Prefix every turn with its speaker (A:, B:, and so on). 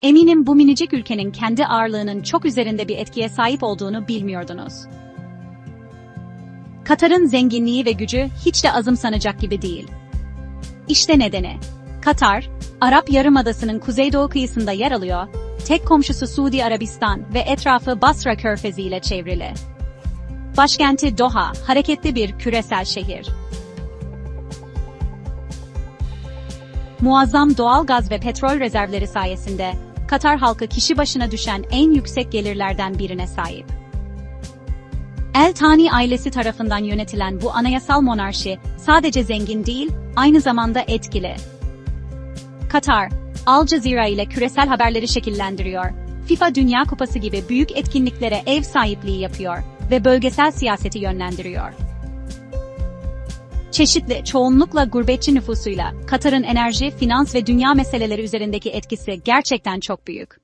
A: Eminim bu minicik ülkenin kendi ağırlığının çok üzerinde bir etkiye sahip olduğunu bilmiyordunuz. Katar'ın zenginliği ve gücü hiç de azımsanacak gibi değil. İşte nedeni. Katar, Arap Yarımadası'nın kuzeydoğu kıyısında yer alıyor, tek komşusu Suudi Arabistan ve etrafı Basra Körfezi ile çevrili. Başkenti Doha, hareketli bir küresel şehir. Muazzam doğal gaz ve petrol rezervleri sayesinde, Katar halkı kişi başına düşen en yüksek gelirlerden birine sahip. El Thani ailesi tarafından yönetilen bu anayasal monarşi sadece zengin değil, aynı zamanda etkili. Katar, Al Jazeera ile küresel haberleri şekillendiriyor, FIFA Dünya Kupası gibi büyük etkinliklere ev sahipliği yapıyor ve bölgesel siyaseti yönlendiriyor. Çeşitli, çoğunlukla gurbetçi nüfusuyla, Katar'ın enerji, finans ve dünya meseleleri üzerindeki etkisi gerçekten çok büyük.